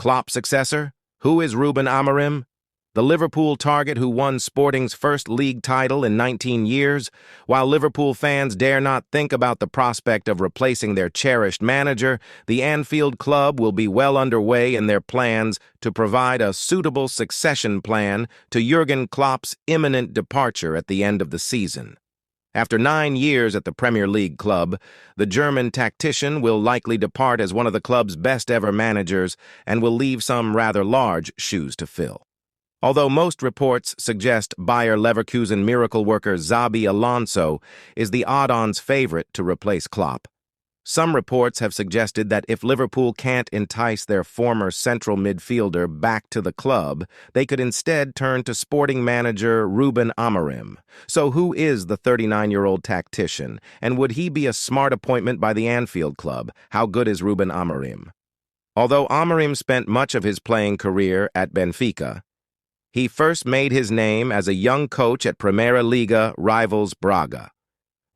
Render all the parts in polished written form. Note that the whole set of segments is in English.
Klopp's successor? Who is Rúben Amorim? The Liverpool target who won Sporting's first league title in 19 years? While Liverpool fans dare not think about the prospect of replacing their cherished manager, the Anfield club will be well underway in their plans to provide a suitable succession plan to Jurgen Klopp's imminent departure at the end of the season. After 9 years at the Premier League club, the German tactician will likely depart as one of the club's best-ever managers and will leave some rather large shoes to fill. Although most reports suggest Bayer Leverkusen miracle worker Xabi Alonso is the odd-ons favorite to replace Klopp, some reports have suggested that if Liverpool can't entice their former central midfielder back to the club, they could instead turn to Sporting manager Rúben Amorim. So who is the 39-year-old tactician, and would he be a smart appointment by the Anfield club? How good is Rúben Amorim? Although Amorim spent much of his playing career at Benfica, he first made his name as a young coach at Primeira Liga rivals Braga,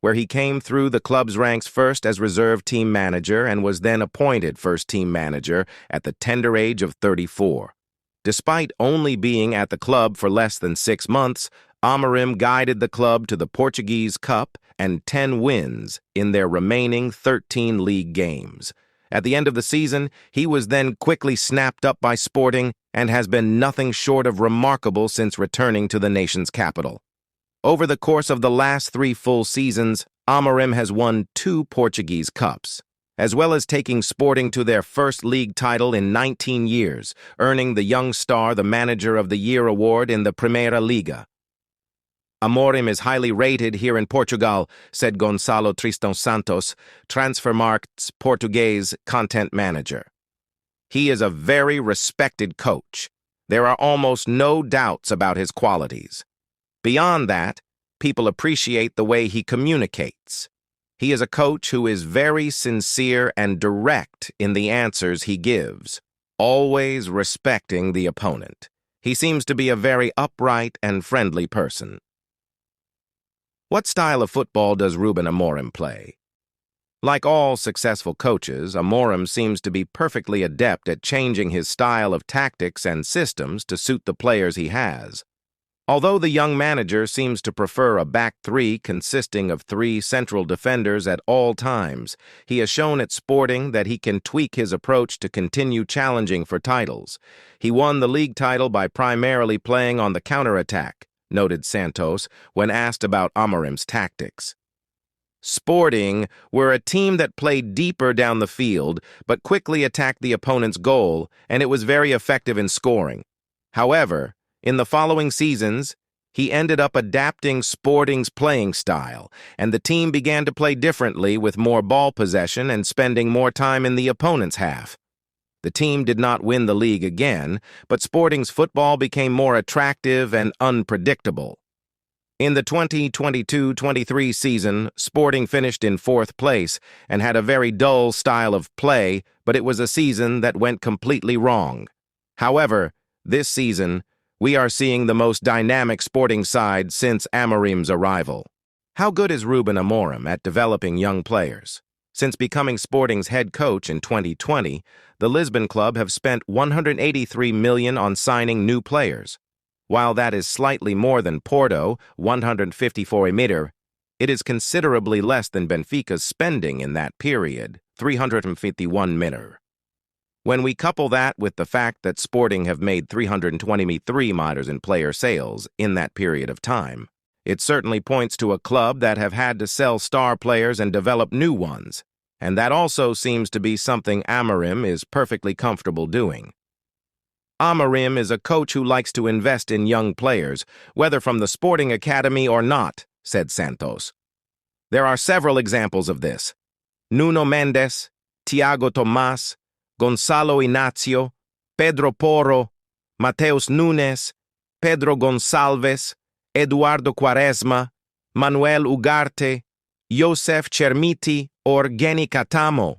where he came through the club's ranks first as reserve team manager and was then appointed first-team manager at the tender age of 34. Despite only being at the club for less than 6 months, Amorim guided the club to the Portuguese Cup and 10 wins in their remaining 13 league games. At the end of the season, he was then quickly snapped up by Sporting and has been nothing short of remarkable since returning to the nation's capital. Over the course of the last 3 full seasons, Amorim has won 2 Portuguese Cups, as well as taking Sporting to their first league title in 19 years, earning the young star the Manager of the Year award in the Primeira Liga. Amorim is highly rated here in Portugal, said Gonçalo Tristão Santos, Transfermarkt's Portuguese content manager. He is a very respected coach. There are almost no doubts about his qualities. Beyond that, people appreciate the way he communicates. He is a coach who is very sincere and direct in the answers he gives, always respecting the opponent. He seems to be a very upright and friendly person. What style of football does Rúben Amorim play? Like all successful coaches, Amorim seems to be perfectly adept at changing his style of tactics and systems to suit the players he has. Although the young manager seems to prefer a back 3 consisting of 3 central defenders at all times, he has shown at Sporting that he can tweak his approach to continue challenging for titles. He won the league title by primarily playing on the counter-attack, noted Santos when asked about Amorim's tactics. Sporting were a team that played deeper down the field but quickly attacked the opponent's goal, and it was very effective in scoring. However, in the following seasons, he ended up adapting Sporting's playing style, and the team began to play differently with more ball possession and spending more time in the opponent's half. The team did not win the league again, but Sporting's football became more attractive and unpredictable. In the 2022-23 season, Sporting finished in 4th place and had a very dull style of play, but it was a season that went completely wrong. However, this season, we are seeing the most dynamic Sporting side since Amorim's arrival. How good is Rúben Amorim at developing young players? Since becoming Sporting's head coach in 2020, the Lisbon club have spent $183 million on signing new players. While that is slightly more than Porto, $154 million, it is considerably less than Benfica's spending in that period, $351 million. When we couple that with the fact that Sporting have made $323 million in player sales in that period of time, it certainly points to a club that have had to sell star players and develop new ones, and that also seems to be something Amorim is perfectly comfortable doing. Amorim is a coach who likes to invest in young players, whether from the Sporting Academy or not, said Santos. There are several examples of this. Nuno Mendes, Thiago Tomás, Gonçalo Inácio, Pedro Porro, Mateus Nunes, Pedro Gonçalves, Eduardo Quaresma, Manuel Ugarte, Josef Chermiti, or Geni Catamo.